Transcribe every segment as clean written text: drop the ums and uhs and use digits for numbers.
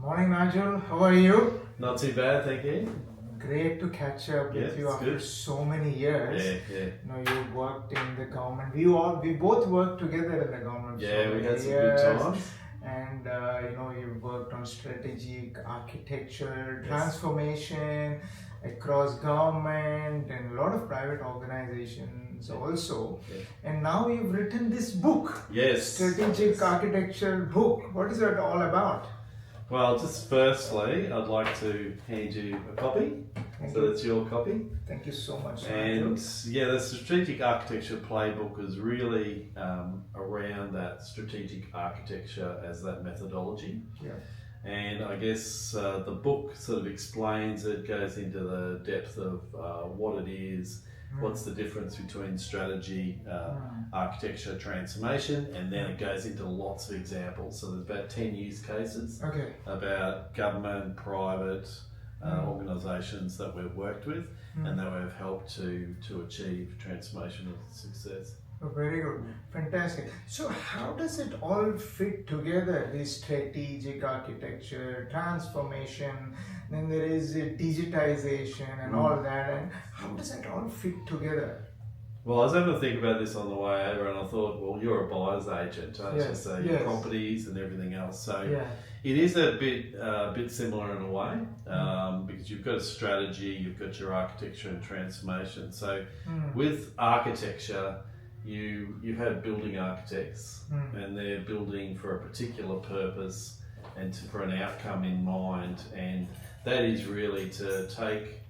Morning, Nigel. How are you? Not too bad, thank you. Great to catch up Yeah, with you it's after good. so many years. Yeah. You know, you worked in the government. We both worked together in the government. Yeah, so we many had some years. good times. And you worked on strategic architecture, Yes. transformation across government and a lot of private organizations also. Yeah. And now you've written this book, Yes. strategic Yes. architecture book. What is that all about? Well, just firstly, I'd like to hand you a copy. Thank So you. that's your copy. Thank you so much. And Nigel. yeah, the strategic architecture playbook is really around that strategic architecture as that methodology. Yeah. And I guess the book sort of explains it, goes into the depth of what it is, what's the difference between strategy, architecture, transformation, and then it goes into lots of examples. So there's about 10 use cases Okay. about government, private organisations that we've worked with and that we've helped to achieve transformational success. Oh, very good. Fantastic. So how does it all fit together, this strategic architecture, transformation, then there is a digitization and all that, and how does it all fit together? Well, I was having to think about this on the way over, and I thought, well, you're a buyer's agent, aren't you? Yes, So yes. properties and everything else. So Yeah. it is a bit similar in a way, because you've got a strategy, you've got your architecture and transformation. So with architecture, you have building architects, and they're building for a particular purpose and for an outcome in mind, and that is really to take.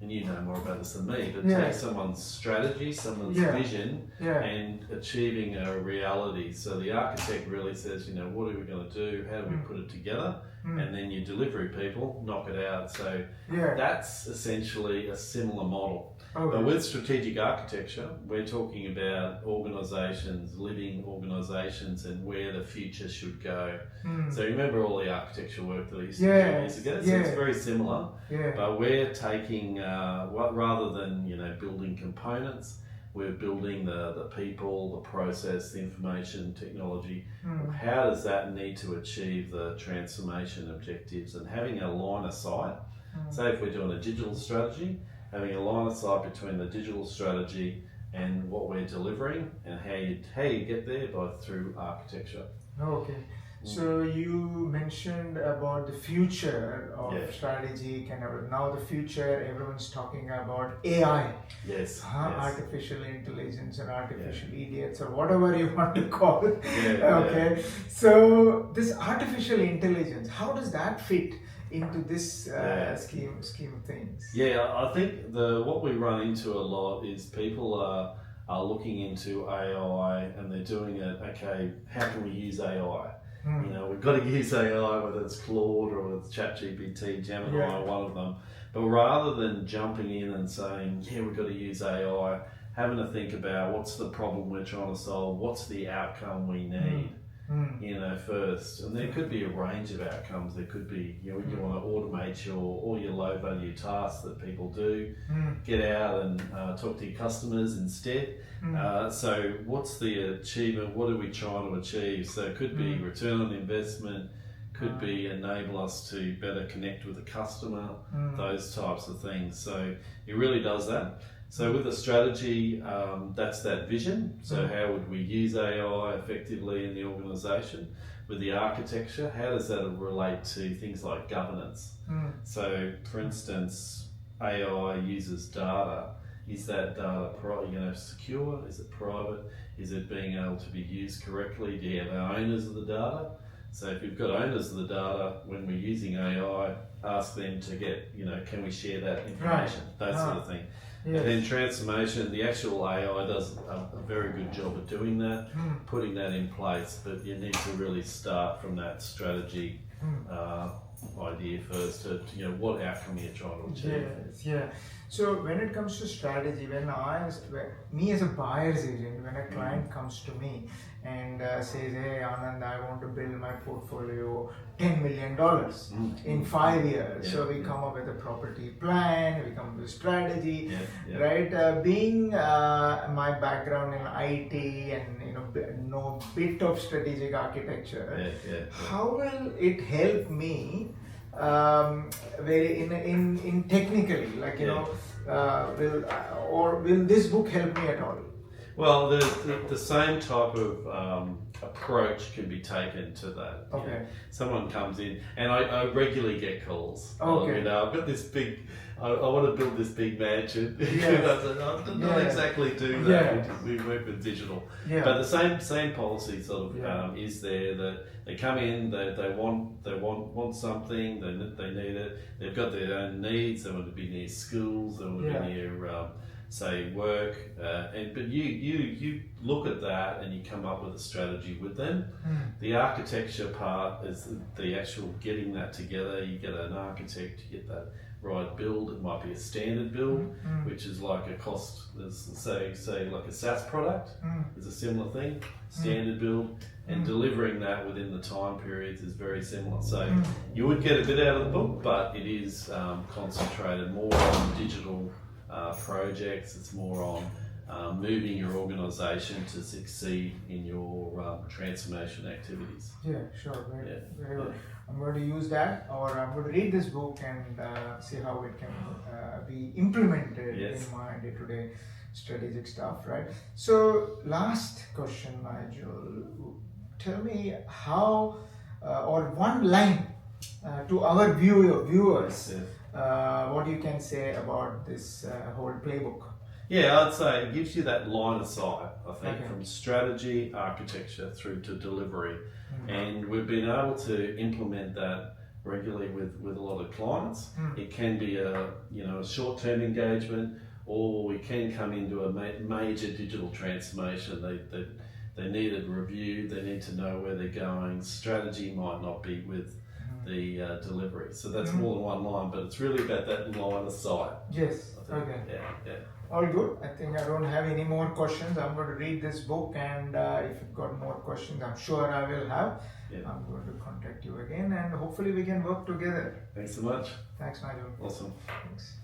And you know more about this than me, but take someone's strategy, someone's vision, and achieving a reality. So the architect really says, you know, what are we going to do? How do we put it together? And then your delivery people knock it out. So that's essentially a similar model. Okay. But with strategic architecture, we're talking about organisations, living organisations, and where the future should go. So remember all the architecture work that I used to do years ago? So it's very similar, but we're taking, rather than building components, we're building the people, the process, the information, technology. How does that need to achieve the transformation objectives, and having a line of sight? Say if we're doing a digital strategy, having a line of sight between the digital strategy and what we're delivering, and how you get there through architecture. Okay. So you mentioned about the future of strategy, kind of now the future, everyone's talking about AI. Yes. Artificial intelligence and artificial idiots, or whatever you want to call it. Yeah. So this artificial intelligence, how does that fit into this scheme of things? Yeah, I think what we run into a lot is people are looking into AI and they're doing it, okay, how can we use AI? We've got to use AI, whether it's Claude or it's ChatGPT, Gemini, one of them. But rather than jumping in and saying, yeah, we've got to use AI, having to think about what's the problem we're trying to solve, what's the outcome we need, first. And there could be a range of outcomes. There could be, you want to automate all your low value tasks that people do, get out and talk to your customers instead. So what's the achievement? What are we trying to achieve? So it could be return on investment, could be enable us to better connect with the customer, those types of things. So it really does that. So with the strategy, that's that vision. So how would we use AI effectively in the organisation? With the architecture, how does that relate to things like governance? So for instance, AI uses data. Is that data secure? Is it private? Is it being able to be used correctly? Do you have owners of the data? So if you've got owners of the data, when we're using AI, ask them to get, can we share that information? That sort of thing. Yes. And then transformation, the actual AI does a very good job of doing that, putting that in place, but you need to really start from that strategy idea first to, what outcome you're trying to achieve. Yes. So when it comes to strategy, me as a buyer's agent, when a client comes to me and says, hey Anand, I want to build my portfolio $10 million in 5 years. So we come up with a property plan, we come up with a strategy, right? Being my background in IT and know bit of strategic architecture, Yeah. how will it help me very in technically, like will this book help me at all? Well, the same type of approach can be taken to that. You Okay. know, someone comes in, and I regularly get calls. Okay. I've got this big, I want to build this big mansion. Yes. I said, I did not Yeah. exactly do Yeah. that. We work with digital. Yeah. But the same policy sort of is there, that they come in, they want something, they need it. They've got their own needs. They want to be near schools. They want to be near say work, but you look at that and you come up with a strategy with them. The architecture part is the actual getting that together. You get an architect to get that right build. It might be a standard build, which is like a cost, say like a SaaS product is a similar thing, standard build, and delivering that within the time periods is very similar. So you would get a bit out of the book, but it is concentrated more on digital projects. It's more on moving your organisation to succeed in your transformation activities. Yeah, sure, very good. Yeah. I'm going to use that, or I'm going to read this book and see how it can be implemented in my day-to-day strategic stuff, right? So, last question, Nigel. Tell me how, or one line to our viewers, what you can say about this whole playbook. Yeah, I'd say it gives you that line of sight, I think, from strategy, architecture through to delivery. And we've been able to implement that regularly with a lot of clients. It can be a short-term engagement, or we can come into a major digital transformation. They need a review, they need to know where they're going. Strategy might not be with the delivery. So that's more than one line, but it's really about that line of sight. Yes, okay. Yeah. All good. I think I don't have any more questions. I'm going to read this book, and if you've got more questions, I'm sure I will have. I'm going to contact you again, and hopefully we can work together. Thanks so much. Thanks, Nigel. Awesome. Thanks.